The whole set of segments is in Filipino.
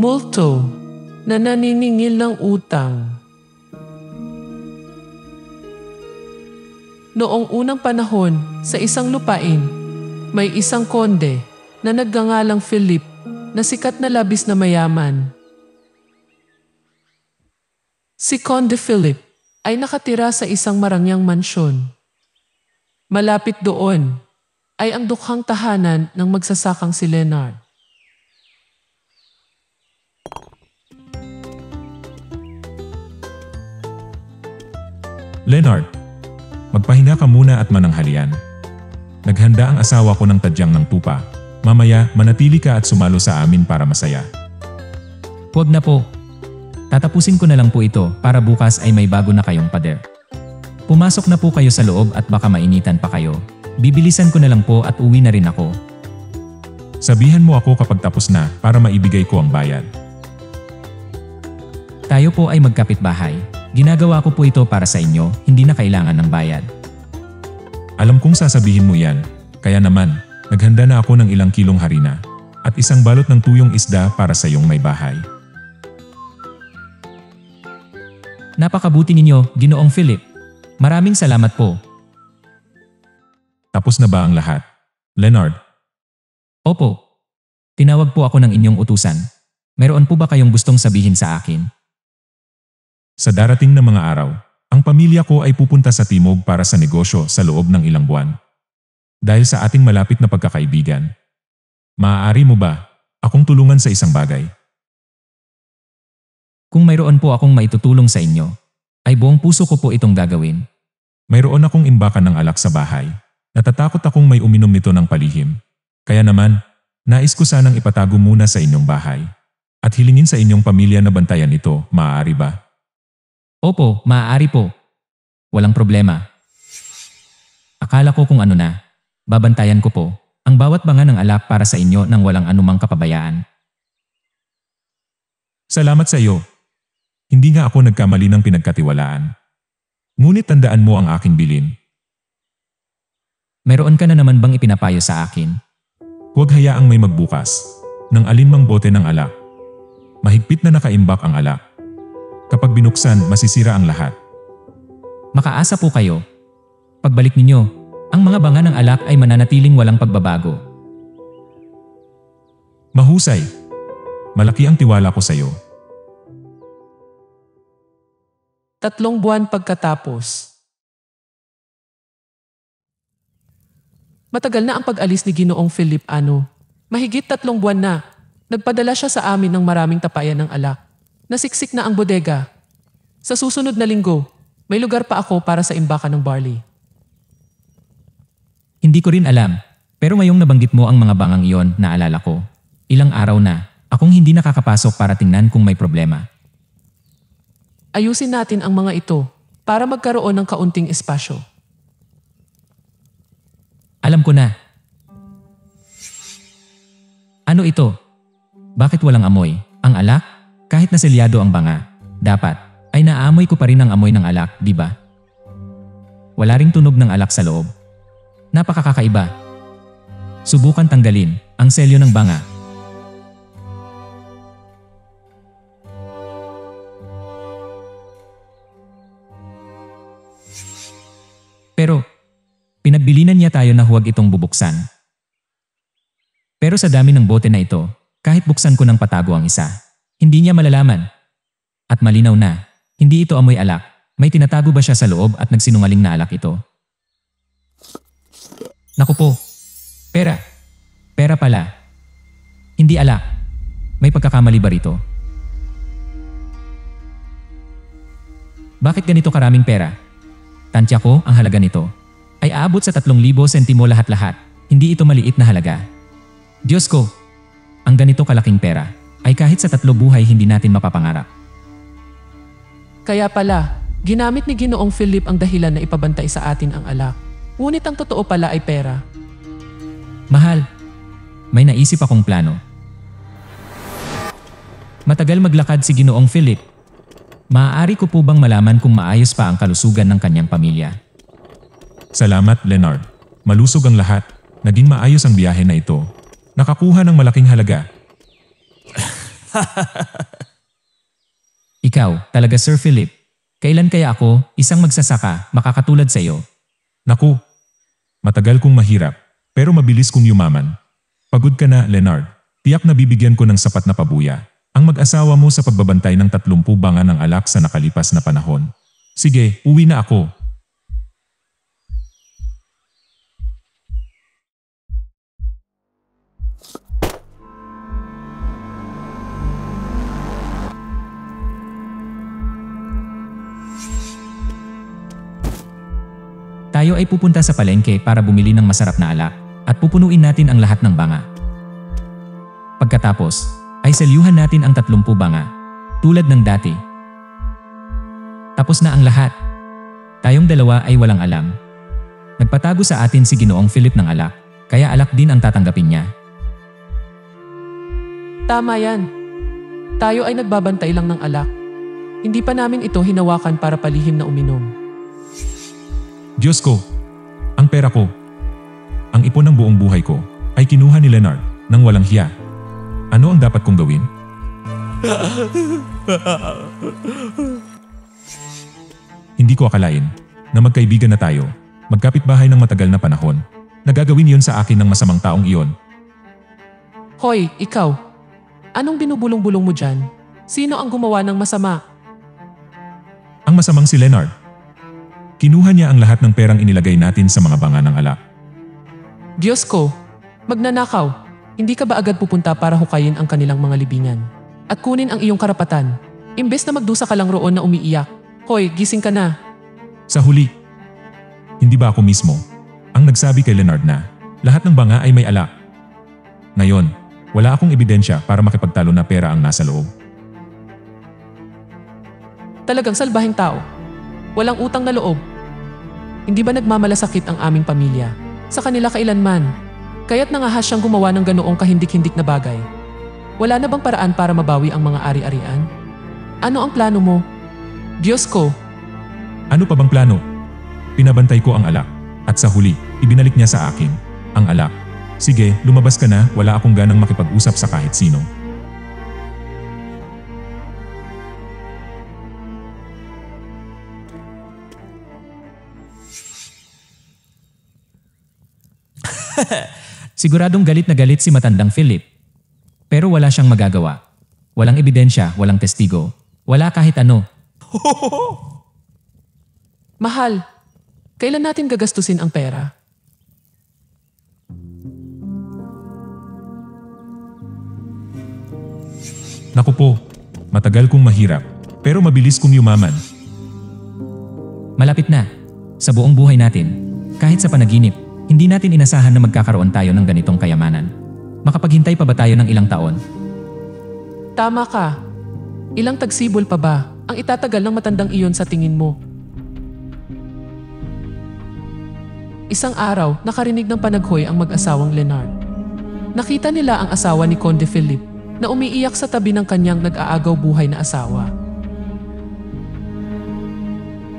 multo na naniningil ng utang. Noong unang panahon, sa isang lupain, may isang konde na nagngangalang Philip na sikat na labis na mayaman. Si Conde Philip ay nakatira sa isang marangyang mansyon. Malapit doon ay ang dukhang tahanan ng magsasakang si Leonard. Leonard, magpahinga ka muna at mananghalian. Naghanda ang asawa ko ng tadyang ng tupa. Mamaya, manatili ka at sumalo sa amin para masaya. Huwag na po. Tatapusin ko na lang po ito para bukas ay may bago na kayong pader. Pumasok na po kayo sa loob at baka mainitan pa kayo. Bibilisan ko na lang po at uwi na rin ako. Sabihan mo ako kapag tapos na para maibigay ko ang bayad. Tayo po ay magkapitbahay. Ginagawa ko po ito para sa inyo, hindi na kailangan ng bayad. Alam kong sasabihin mo yan, kaya naman, naghanda na ako ng ilang kilong harina at isang balot ng tuyong isda para sa iyong may bahay. Napakabuti ninyo, Ginoong Philip. Maraming salamat po. Tapos na ba ang lahat, Leonard? Opo. Tinawag po ako ng inyong utusan. Meron po ba kayong gustong sabihin sa akin? Sa darating na mga araw, ang pamilya ko ay pupunta sa Timog para sa negosyo sa loob ng ilang buwan. Dahil sa ating malapit na pagkakaibigan. Maaari mo ba akong tulungan sa isang bagay? Kung mayroon po akong maitutulong sa inyo, ay buong puso ko po itong gagawin. Mayroon akong imbakan ng alak sa bahay. Natatakot akong may uminom nito ng palihim. Kaya naman, nais ko sanang ipatago muna sa inyong bahay. At hilingin sa inyong pamilya na bantayan ito, maaari ba? Opo, maaari po. Walang problema. Akala ko kung ano na. Babantayan ko po ang bawat banga ng alak para sa inyo nang walang anumang kapabayaan. Salamat sa iyo. Hindi nga ako nagkamali ng pinagkatiwalaan. Ngunit tandaan mo ang aking bilin. Meron ka na naman bang ipinapayo sa akin? Huwag hayaang may magbukas ng alinmang bote ng alak. Mahigpit na nakaimbak ang alak. Kapag binuksan, masisira ang lahat. Makaasa po kayo. Pagbalik ninyo, ang mga banga ng alak ay mananatiling walang pagbabago. Mahusay. Malaki ang tiwala ko sa iyo. 3 buwan pagkatapos. Matagal na ang pag-alis ni Ginoong Philip Ano. Mahigit 3 buwan na. Nagpadala siya sa amin ng maraming tapayan ng alak. Nasiksik na ang bodega. Sa susunod na linggo, may lugar pa ako para sa imbakan ng barley. Hindi ko rin alam, pero ngayong nabanggit mo ang mga bangang iyon, naalala ko. Ilang araw na, akong hindi nakakapasok para tingnan kung may problema. Ayusin natin ang mga ito para magkaroon ng kaunting espasyo. Alam ko na. Ano ito? Bakit walang amoy? Ang alak? Kahit na selyado ang banga, dapat ay naamoy ko pa rin ang amoy ng alak, di ba? Wala ring tunog ng alak sa loob. Napakakakaiba. Subukan tanggalin ang selyo ng banga. Pero, pinagbilinan niya tayo na huwag itong bubuksan. Pero sa dami ng bote na ito, kahit buksan ko ng patago ang isa, hindi niya malalaman. At malinaw na, hindi ito amoy alak. May tinatago ba siya sa loob at nagsinungaling na alak ito? Naku po. Pera. Pera pala. Hindi alak. May pagkakamali ba rito? Bakit ganito karaming pera? Tansya ko ang halaga nito ay aabot sa 3,000 sentimo lahat-lahat. Hindi ito maliit na halaga. Diyos ko, ang ganito kalaking pera ay kahit sa 3 buhay hindi natin mapapangarap. Kaya pala, ginamit ni Ginoong Philip ang dahilan na ipabantay sa atin ang alak. Ngunit ang totoo pala ay pera. Mahal, may naisip akong plano. Matagal maglakad si Ginoong Philip. Maaari ko po bang malaman kung maayos pa ang kalusugan ng kanyang pamilya? Salamat, Leonard. Malusog ang lahat. Naging maayos ang biyahe na ito. Nakakuha ng malaking halaga. Ikaw, talaga Sir Philip. Kailan kaya ako, isang magsasaka, makakatulad sa iyo? Naku, matagal kong mahirap, pero mabilis kong yumaman. Pagod ka na, Leonard. Tiyak na bibigyan ko ng sapat na pabuya ang mag-asawa mo sa pagbabantay ng 30 banga ng alak sa nakalipas na panahon. Sige, uwi na ako. Tayo ay pupunta sa palengke para bumili ng masarap na alak at pupunuin natin ang lahat ng banga. Pagkatapos, ay selyuhan natin ang 30 banga, tulad ng dati. Tapos na ang lahat. Tayong dalawa ay walang alam. Nagpatago sa atin si Ginoong Philip ng alak, kaya alak din ang tatanggapin niya. Tama yan. Tayo ay nagbabantay lang ng alak. Hindi pa namin ito hinawakan para palihim na uminom. Diyos ko, ang pera ko, ang ipon ng buong buhay ko, ay kinuha ni Leonard nang walang hiya. Ano ang dapat kong gawin? Hindi ko akalain na magkaibigan na tayo, magkapitbahay ng matagal na panahon, na gagawin yon sa akin ng masamang taong iyon. Hoy, ikaw. Anong binubulong-bulong mo dyan? Sino ang gumawa ng masama? Ang masamang si Leonard. Kinuha niya ang lahat ng perang inilagay natin sa mga banga ng alak. Diyos ko, magnanakaw. Hindi ka ba agad pupunta para hukayin ang kanilang mga libingan? At kunin ang iyong karapatan? Imbes na magdusa ka lang roon na umiiyak. Hoy, gising ka na. Sa huli, hindi ba ako mismo ang nagsabi kay Leonard na lahat ng banga ay may alak? Ngayon, wala akong ebidensya para makipagtalo na pera ang nasa loob. Talagang salbahing tao. Walang utang na loob. Hindi ba nagmamalasakit ang aming pamilya? Sa kanila kailanman. Kaya't nangahas siyang gumawa ng ganoong kahindik-hindik na bagay. Wala na bang paraan para mabawi ang mga ari-arian? Ano ang plano mo? Diyos ko. Ano pa bang plano? Pinabantay ko ang alak. At sa huli, ibinalik niya sa akin ang alak. Sige, lumabas ka na, wala akong ganang makipag-usap sa kahit sino. Siguradong galit na galit si matandang Philip. Pero wala siyang magagawa. Walang ebidensya, walang testigo. Wala kahit ano. Mahal, kailan natin gagastusin ang pera? Naku po, matagal kong mahirap, pero mabilis kong yumaman. Malapit na. Sa buong buhay natin, kahit sa panaginip, hindi natin inasahan na magkakaroon tayo ng ganitong kayamanan. Makapaghintay pa ba tayo ng ilang taon? Tama ka. Ilang tagsibol pa ba ang itatagal ng matandang iyon sa tingin mo? Isang araw, nakarinig ng panaghoy ang mag-asawang Leonard. Nakita nila ang asawa ni Conde Philip na umiiyak sa tabi ng kanyang nag-aagaw buhay na asawa.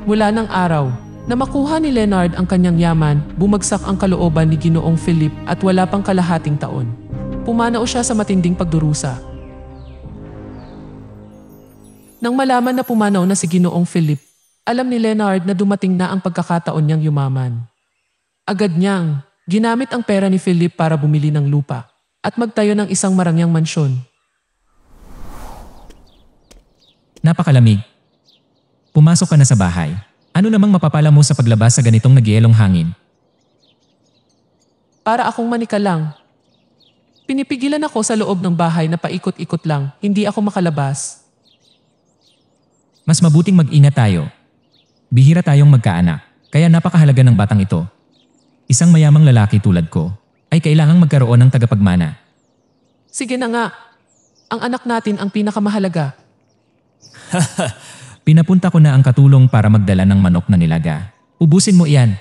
Mula ng araw na makuha ni Leonard ang kanyang yaman, bumagsak ang kalooban ni Ginoong Philip at wala pang kalahating taon. Pumanaw siya sa matinding pagdurusa. Nang malaman na pumanaw na si Ginoong Philip, alam ni Leonard na dumating na ang pagkakataon niyang yumaman. Agad niyang ginamit ang pera ni Philip para bumili ng lupa at magtayo ng isang marangyang mansyon. Napakalamig. Pumasok ka na sa bahay. Ano namang mapapala mo sa paglabas sa ganitong nagyelong hangin? Para akong manika lang. Pinipigilan ako sa loob ng bahay na paikot-ikot lang, hindi ako makalabas. Mas mabuting mag-ingat tayo. Bihira tayong magkaanak, kaya napakahalaga ng batang ito. Isang mayamang lalaki tulad ko ay kailangang magkaroon ng tagapagmana. Sige na nga, ang anak natin ang pinakamahalaga. Pinapunta ko na ang katulong para magdala ng manok na nilaga. Ubusin mo iyan.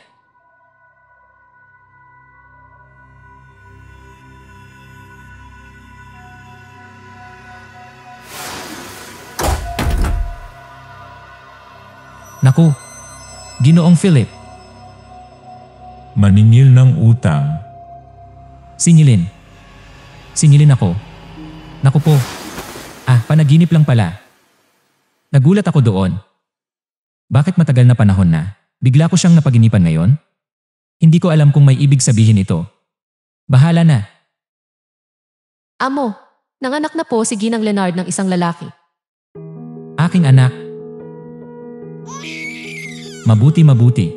Naku, Ginoong Philip. Maningil ng utang. Singilin. Singilin ako. Naku po. Panaginip lang pala. Nagulat ako doon. Bakit matagal na panahon na? Bigla ko siyang napaginipan ngayon? Hindi ko alam kung may ibig sabihin ito. Bahala na. Amo, nanganak na po si Ginang Leonard ng isang lalaki. Aking anak. Mabuti.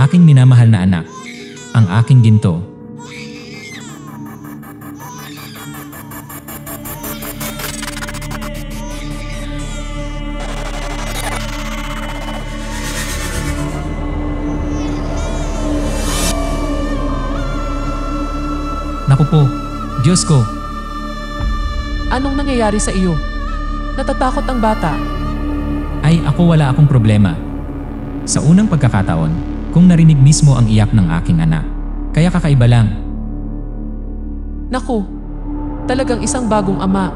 Aking minamahal na anak. Ang aking ginto. Naku po, Diyos ko. Anong nangyayari sa iyo? Natatakot ang bata. Ay, ako wala akong problema. Sa unang pagkakataon, kung narinig mismo ang iyak ng aking anak. Kaya kakaiba lang. Naku, talagang isang bagong ama.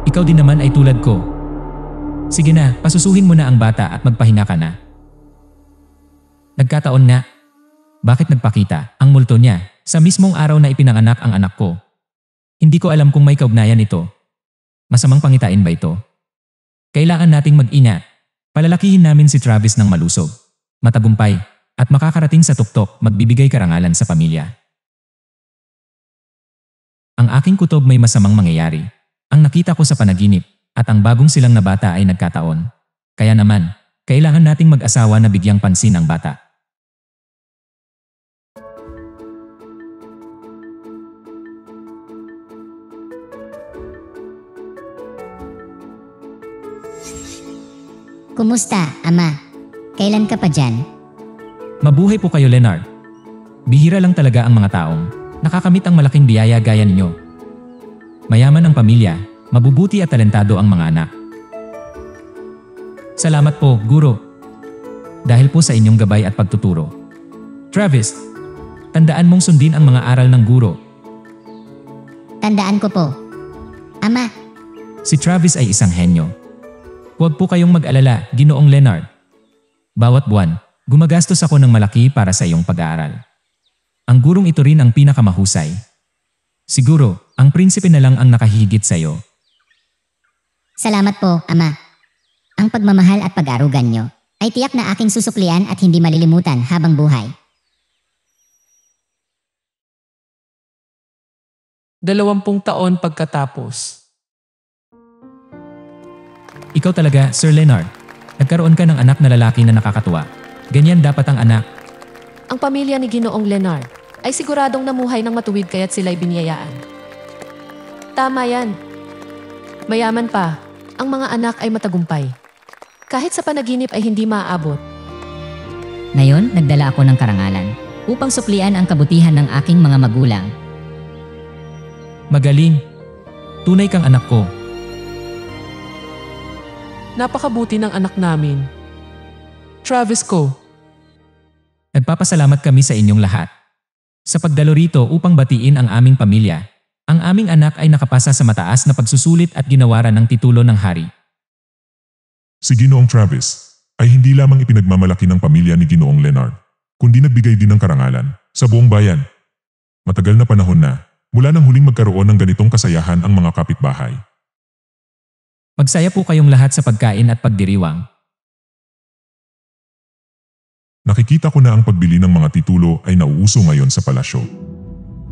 Ikaw din naman ay tulad ko. Sige na, pasusuhin mo na ang bata at magpahinga ka na. Nagkataon na. Bakit nagpakita ang multo niya sa mismong araw na ipinanganak ang anak ko? Hindi ko alam kung may kaugnayan ito. Masamang pangitain ba ito? Kailangan nating mag-ingat. Palalakihin namin si Travis ng malusog, matagumpay, at makakarating sa tuktok magbibigay karangalan sa pamilya. Ang aking kutob may masamang mangyayari. Ang nakita ko sa panaginip at ang bagong silang na bata ay nagkataon. Kaya naman, kailangan nating mag-asawa na bigyang pansin ang bata. Kumusta, Ama? Kailan ka pa dyan? Mabuhay po kayo, Leonard. Bihira lang talaga ang mga taong nakakamit ang malaking biyaya gaya ninyo. Mayaman ang pamilya, mabubuti at talentado ang mga anak. Salamat po, Guro. Dahil po sa inyong gabay at pagtuturo. Travis, tandaan mong sundin ang mga aral ng guro. Tandaan ko po. Ama, Si Travis ay isang henyo. Huwag po kayong mag-alala, Ginoong Leonard. Bawat buwan, gumagastos ako ng malaki para sa iyong pag-aaral. Ang gurong ito rin ang pinakamahusay. Siguro, ang prinsipe na lang ang nakahihigit sa iyo. salamat po, Ama. Ang pagmamahal at pag-aarugan nyo ay tiyak na aking susuklian at hindi malilimutan habang buhay. 20 taon pagkatapos. Ikaw talaga, Sir Leonard. Nagkaroon ka ng anak na lalaki na nakakatuwa. Ganyan dapat ang anak. Ang pamilya ni Ginoong Leonard ay siguradong namuhay ng matuwid kaya't sila'y biniyayaan. Tama yan. Mayaman pa, ang mga anak ay matagumpay. Kahit sa panaginip ay hindi maaabot. Ngayon, nagdala ako ng karangalan upang suklian ang kabutihan ng aking mga magulang. Magaling. Tunay kang anak ko. Napakabuti ng anak namin. Travis ko, Nagpapasalamat kami sa inyong lahat. Sa pagdalo rito upang batiin ang aming pamilya, ang aming anak ay nakapasa sa mataas na pagsusulit at ginawaran ng titulo ng hari. Si Ginoong Travis ay hindi lamang ipinagmamalaki ng pamilya ni Ginoong Leonard, kundi nagbigay din ng karangalan sa buong bayan. Matagal na panahon na, mula nang huling magkaroon ng ganitong kasayahan ang mga kapitbahay. Magsaya po kayong lahat sa pagkain at pagdiriwang. Nakikita ko na ang pagbili ng mga titulo ay nauuso ngayon sa palasyo.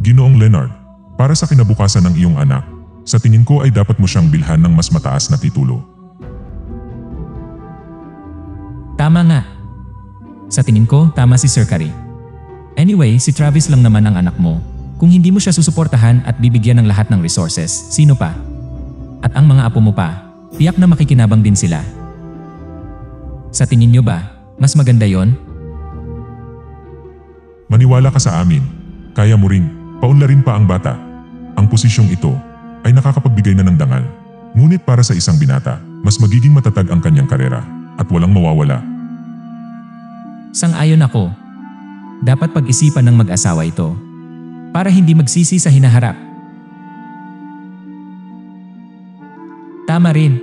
Ginoong Leonard, para sa kinabukasan ng iyong anak, sa tingin ko ay dapat mo siyang bilhan ng mas mataas na titulo. Tama nga. Sa tingin ko, tama si Sir Curry. Anyway, si Travis lang naman ang anak mo. Kung hindi mo siya susuportahan at bibigyan ng lahat ng resources, sino pa? At ang mga apo mo pa, tiyak na makikinabang din sila. Sa tingin nyo ba, mas maganda yon? Maniwala ka sa amin, kaya mo ring paunlarin pa ang bata. Ang posisyong ito ay nakakapagbigay na ng dangal. Ngunit para sa isang binata, mas magiging matatag ang kanyang karera at walang mawawala. Sang-ayon ako. Dapat pag-isipan ng mag-asawa ito para hindi magsisi sa hinaharap. Tama rin,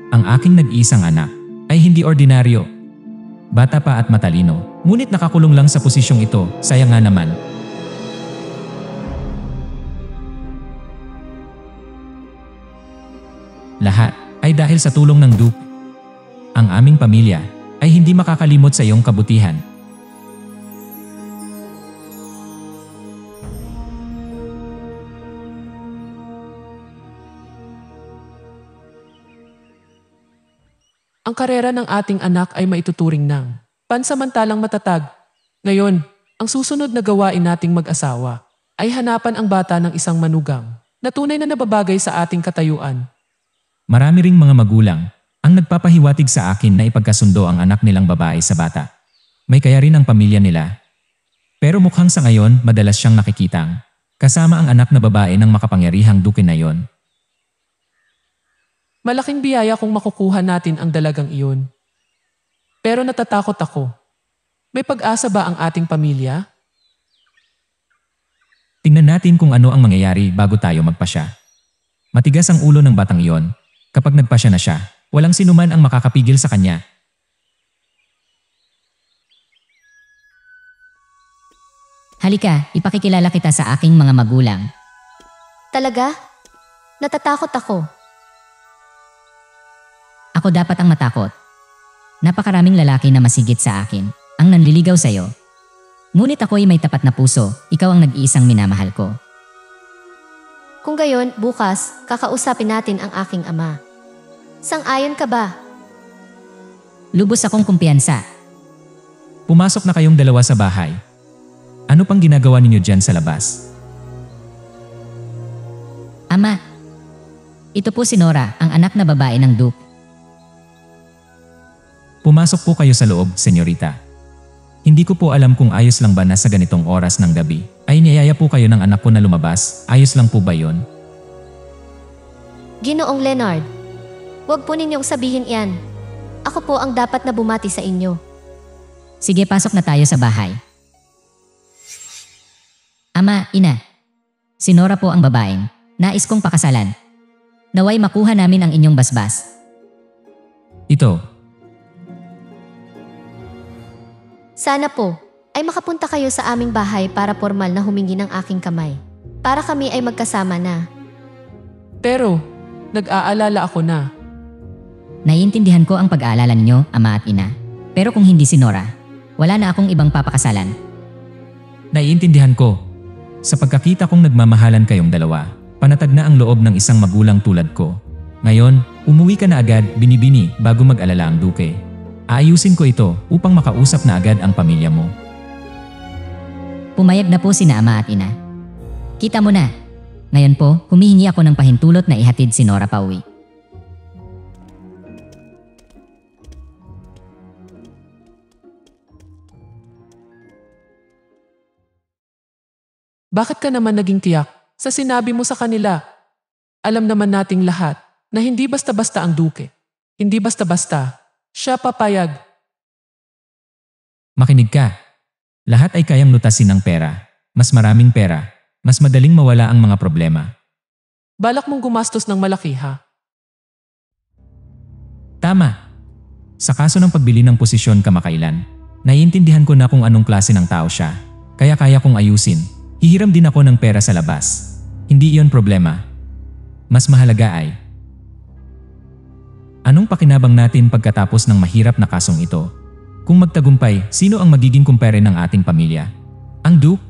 ang aking nag-iisang anak ay hindi ordinaryo. Bata pa at matalino, ngunit nakakulong lang sa posisyong ito, sayang nga naman. Lahat ay dahil sa tulong ng Duke. Ang aming pamilya ay hindi makakalimot sa iyong kabutihan. Ang karera ng ating anak ay maituturing ng pansamantalang matatag. Ngayon, ang susunod na gawain nating mag-asawa ay hanapan ang bata ng isang manugang na tunay na nababagay sa ating katayuan. Marami ring mga magulang ang nagpapahiwatig sa akin na ipagkasundo ang anak nilang babae sa bata. May kaya rin ang pamilya nila. Pero mukhang sa ngayon madalas siyang nakikitang kasama ang anak na babae ng makapangyarihang duke na yon. Malaking biyaya kung makukuha natin ang dalagang iyon. Pero natatakot ako. May pag-asa ba ang ating pamilya? Tingnan natin kung ano ang mangyayari bago tayo magpasya. Matigas ang ulo ng batang iyon. Kapag nagpasya na siya, walang sinuman ang makakapigil sa kanya. Halika, ipakikilala kita sa aking mga magulang. Talaga? Natatakot ako. Ako dapat ang matakot. Napakaraming lalaki na masigit sa akin ang nanliligaw sa iyo. Ngunit ako'y may tapat na puso, ikaw ang nag-iisang minamahal ko. Kung gayon, bukas, kakausapin natin ang aking ama. Sang-ayon ka ba? Lubos akong kumpiyansa. Pumasok na kayong dalawa sa bahay. Ano pang ginagawa ninyo dyan sa labas? Ama, ito po si Nora, ang anak na babae ng Duke. Pumasok po kayo sa loob, senyorita. Hindi ko po alam kung ayos lang ba na sa ganitong oras ng gabi ay niyaya po kayo ng anak ko na lumabas. Ayos lang po ba yon? Ginoong Leonard, huwag po ninyong sabihin iyan. Ako po ang dapat na bumati sa inyo. Sige, pasok na tayo sa bahay. Ama, ina, si Nora po ang babaeng nais kong pakasalan. Naway makuha namin ang inyong basbas. Ito, Sana po ay makapunta kayo sa aming bahay para formal na humingi ng aking kamay. Para kami ay magkasama na. Pero, nag-aalala ako na. Naiintindihan ko ang pag-aalala ninyo, ama at ina. Pero kung hindi si Nora, wala na akong ibang papakasalan. naiintindihan ko. Sa pagkakita kong nagmamahalan kayong dalawa, panatag na ang loob ng isang magulang tulad ko. Ngayon, umuwi ka na agad, binibini, bago mag-alala ang duke. Aayusin ko ito upang makausap na agad ang pamilya mo. Pumayag na po sina ama at ina. Kita mo na. Ngayon po, humihingi ako ng pahintulot na ihatid si Nora pauwi. Bakit ka naman naging tiyak sa sinabi mo sa kanila? Alam naman nating lahat na hindi basta-basta ang duke. Hindi basta-basta. Siya papayag. Makinig ka. Lahat ay kayang lutasin ng pera. Mas maraming pera. Mas madaling mawala ang mga problema. Balak mong gumastos ng malaki ha? Tama. Sa kaso ng pagbili ng posisyon kamakailan, naiintindihan ko na kung anong klase ng tao siya. Kaya kaya kong ayusin. Hihiram din ako ng pera sa labas. Hindi iyon problema. Mas mahalaga ay, anong pakinabang natin pagkatapos ng mahirap na kasong ito? Kung magtagumpay, sino ang magiging kumpare ng ating pamilya? Ang Duke?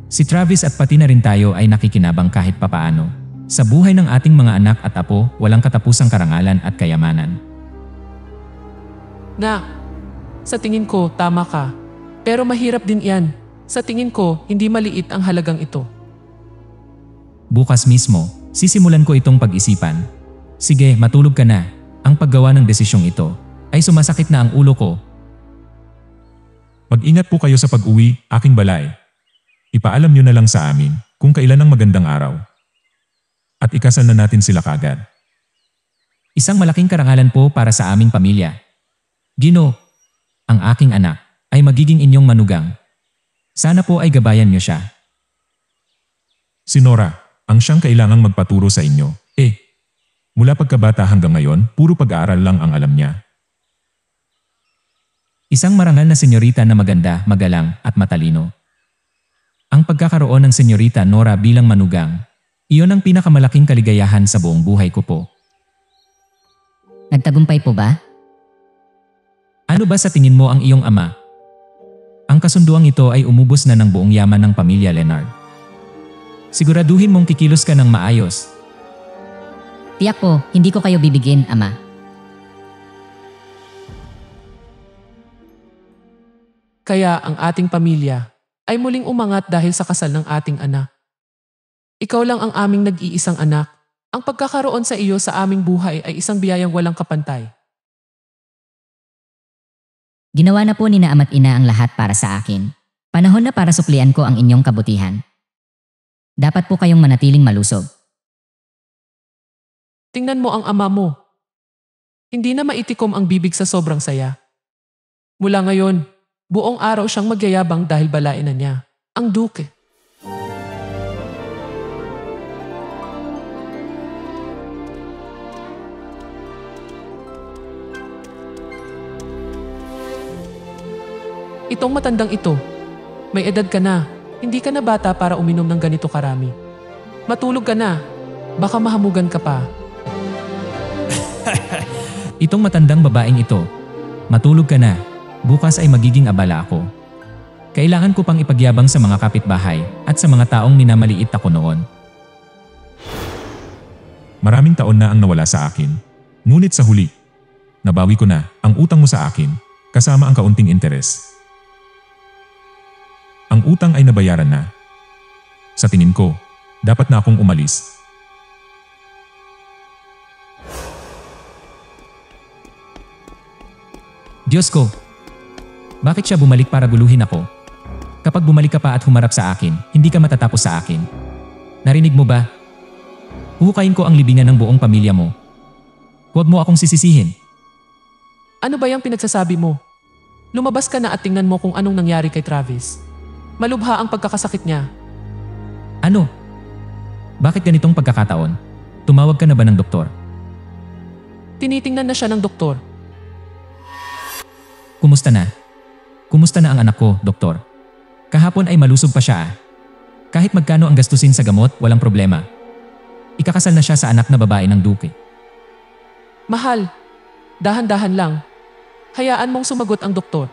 Si Travis at pati na rin tayo ay nakikinabang kahit papaano. Sa buhay ng ating mga anak at apo, walang katapusang karangalan at kayamanan. Na, sa tingin ko tama ka. Pero mahirap din yan. Sa tingin ko, hindi maliit ang halagang ito. Bukas mismo, sisimulan ko itong pag-isipan. Sige, matulog ka na. Ang paggawa ng desisyong ito ay sumasakit na ang ulo ko. Mag-ingat po kayo sa pag-uwi, aking balay. Ipaalam nyo na lang sa amin kung kailan ang magandang araw. At ikasal na natin sila kagad. Isang malaking karangalan po para sa aming pamilya. Gino, ang aking anak ay magiging inyong manugang. Sana po ay gabayan niyo siya. Si Nora, ang siyang kailangang magpaturo sa inyo. Mula pagkabata hanggang ngayon, puro pag-aaral lang ang alam niya. Isang marangal na senyorita na maganda, magalang at matalino. Ang pagkakaroon ng senyorita Nora bilang manugang, Iyon ang pinakamalaking kaligayahan sa buong buhay ko po. Nagtagumpay po ba? Ano ba sa tingin mo ang iyong ama? Ang kasunduang ito ay umubos na ng buong yaman ng pamilya Leonard. Siguraduhin mong kikilos ka ng maayos. Tiyak po, hindi ko kayo bibigyan, Ama. Kaya ang ating pamilya ay muling umangat dahil sa kasal ng ating anak. Ikaw lang ang aming nag-iisang anak. Ang pagkakaroon sa iyo sa aming buhay ay isang biyayang walang kapantay. Ginawa na po ni na ama't ina ang lahat para sa akin. Panahon na para suklian ko ang inyong kabutihan. Dapat po kayong manatiling malusog. Tingnan mo ang ama mo. Hindi na maitikom ang bibig sa sobrang saya. Mula ngayon, buong araw siyang magyayabang dahil balain na niya, ang duke. Itong matandang ito, may edad ka na, hindi ka na bata para uminom ng ganito karami. Matulog ka na, baka mahamugan ka pa. Itong matandang babaeng ito, matulog ka na, bukas ay magiging abala ako. Kailangan ko pang ipagyabang sa mga kapitbahay at sa mga taong minamaliit ako noon. Maraming taon na ang nawala sa akin. Ngunit sa huli, nabawi ko na ang utang mo sa akin kasama ang kaunting interes. Ang utang ay nabayaran na. Sa tingin ko, dapat na akong umalis. Diyos ko, bakit siya bumalik para guluhin ako? Kapag bumalik ka pa at humarap sa akin, hindi ka matatapos sa akin. Narinig mo ba? Huhukayin ko ang libingan ng buong pamilya mo. Huwag mo akong sisisihin. Ano ba yung pinagsasabi mo? Lumabas ka na at tingnan mo kung anong nangyari kay Travis. Malubha ang pagkakasakit niya. Ano? Bakit ganitong pagkakataon? Tumawag ka na ba ng doktor? Tinitingnan na siya ng doktor. Kumusta na? Kumusta na ang anak ko, doktor? Kahapon ay malusog pa siya ah. Kahit magkano ang gastusin sa gamot, walang problema. Ikakasal na siya sa anak na babae ng duke. Mahal, dahan-dahan lang. Hayaan mong sumagot ang doktor.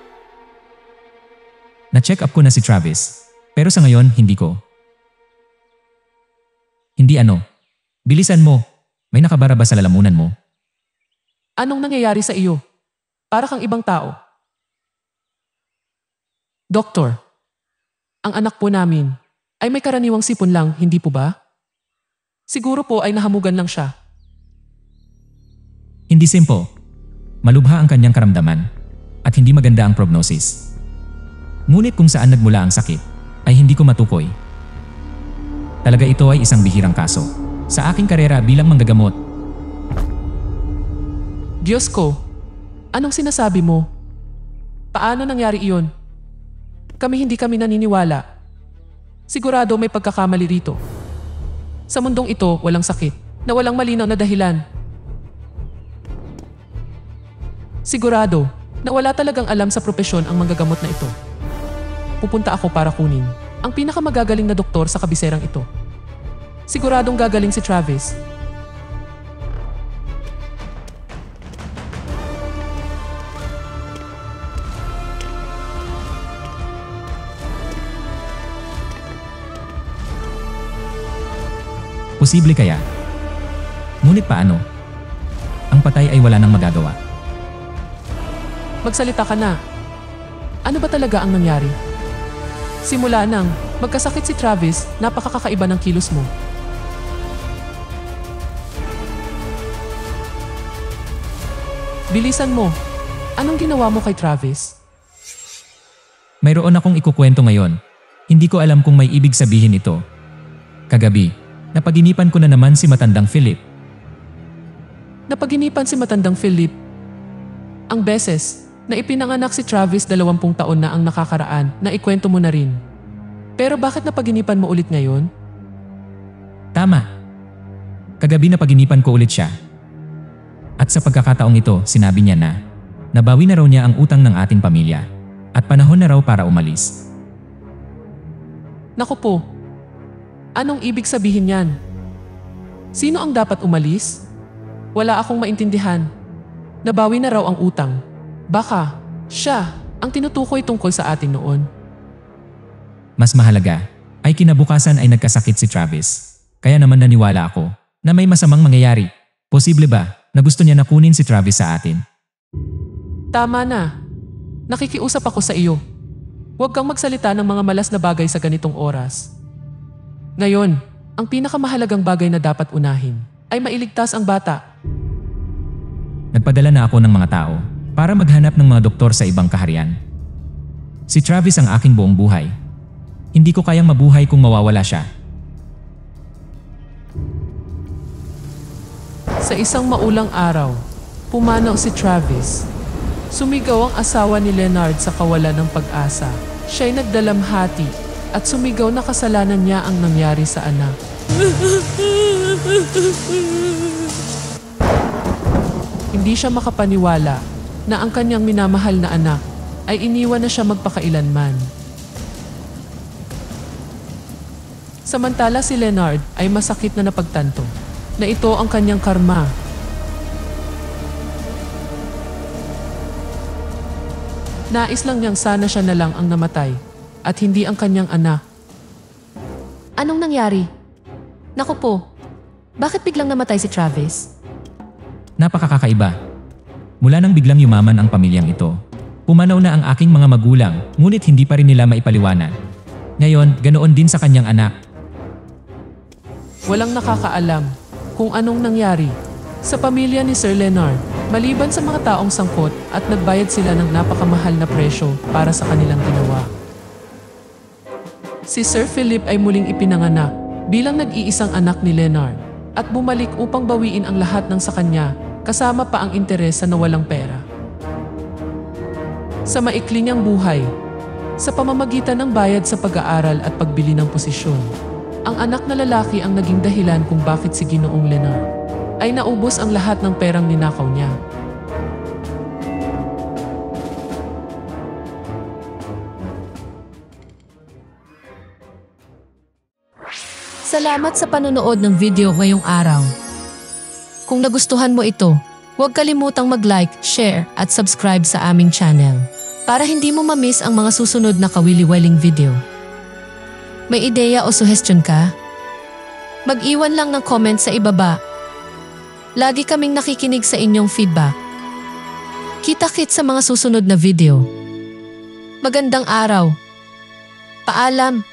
Na-check up ko na si Travis. Pero sa ngayon, hindi ko. Hindi ano. Bilisan mo. May nakabara ba sa lalamunan mo? Anong nangyayari sa iyo? Para kang ibang tao. Doktor, ang anak po namin ay may karaniwang sipon lang, hindi po ba? Siguro po ay nahamugan lang siya. Hindi simple. Malubha ang kanyang karamdaman at hindi maganda ang prognosis. Ngunit kung saan nagmula ang sakit ay hindi ko matukoy. Talaga ito ay isang bihirang kaso sa aking karera bilang manggagamot. Diyos ko, anong sinasabi mo? Paano nangyari iyon? Hindi kami naniniwala. Sigurado may pagkakamali rito. Sa mundong ito, walang sakit na walang malinaw na dahilan. Sigurado na wala talagang alam sa propesyon ang manggagamot na ito. Pupunta ako para kunin ang pinakamagagaling na doktor sa kabiserang ito. Siguradong gagaling si Travis. Posible kaya? Ngunit paano? Ang patay ay wala nang magagawa. Magsalita ka na. Ano ba talaga ang nangyari? Simula nang magkasakit si Travis, napakakaiba ng kilos mo. Bilisan mo. Anong ginawa mo kay Travis? Mayroon akong ikukwento ngayon. Hindi ko alam kung may ibig sabihin ito. Kagabi, napaginipan ko na naman si matandang Philip. Napaginipan si matandang Philip. Ang beses na ipinanganak si Travis 20 taon na ang nakakaraan na ikwento mo na rin. Pero bakit napaginipan mo ulit ngayon? Tama. Kagabi napaginipan ko ulit siya. At sa pagkakataong ito, sinabi niya na nabawi na raw niya ang utang ng ating pamilya at panahon na raw para umalis. Naku po, anong ibig sabihin yan? Sino ang dapat umalis? Wala akong maintindihan. Nabawi na raw ang utang. Baka, siya ang tinutukoy tungkol sa atin noon. Mas mahalaga ay kinabukasan ay nagkasakit si Travis. Kaya naman naniwala ako na may masamang mangyayari. Posible ba na gusto niya na kunin si Travis sa atin? Tama na. Nakikiusap ako sa iyo. Huwag kang magsalita ng mga malas na bagay sa ganitong oras. Ngayon, ang pinakamahalagang bagay na dapat unahin ay mailigtas ang bata. Nagpadala na ako ng mga tao para maghanap ng mga doktor sa ibang kaharian. Si Travis ang aking buong buhay. Hindi ko kayang mabuhay kung mawawala siya. Sa isang maulang araw, pumanaw si Travis. Sumigaw ang asawa ni Leonard sa kawalan ng pag-asa. Siya'y nagdalamhati at sumigaw na kasalanan niya ang nangyari sa anak. Hindi siya makapaniwala na ang kanyang minamahal na anak ay iniwan na siya magpakailanman. Samantala si Leonard ay masakit na napagtanto na ito ang kanyang karma. Nais lang niyang sana siya na lang ang namatay at hindi ang kanyang anak. Anong nangyari? Naku po, bakit biglang namatay si Travis? Napakakaiba. Mula nang biglang yumaman ang pamilyang ito, pumanaw na ang aking mga magulang ngunit hindi pa rin nila maipaliwanag. Ngayon, ganoon din sa kanyang anak. Walang nakakaalam kung anong nangyari sa pamilya ni Sir Leonard maliban sa mga taong sangkot at nagbayad sila ng napakamahal na presyo para sa kanilang ginawa. Si Sir Philip ay muling ipinanganak bilang nag-iisang anak ni Leonard at bumalik upang bawiin ang lahat ng sa kanya kasama pa ang interes sa nawalang pera. Sa maikli niyang buhay, sa pamamagitan ng bayad sa pag-aaral at pagbili ng posisyon, ang anak na lalaki ang naging dahilan kung bakit si Ginoong Leonard ay naubos ang lahat ng perang ninakaw niya. Salamat sa panonood ng video ngayong araw. Kung nagustuhan mo ito, huwag kalimutang mag-like, share at subscribe sa aming channel para hindi mo ma-miss ang mga susunod na kawili-wiling video. May ideya o suggestion ka? Mag-iwan lang ng comment sa ibaba. Lagi kaming nakikinig sa inyong feedback. Kita-kits sa mga susunod na video. Magandang araw. Paalam.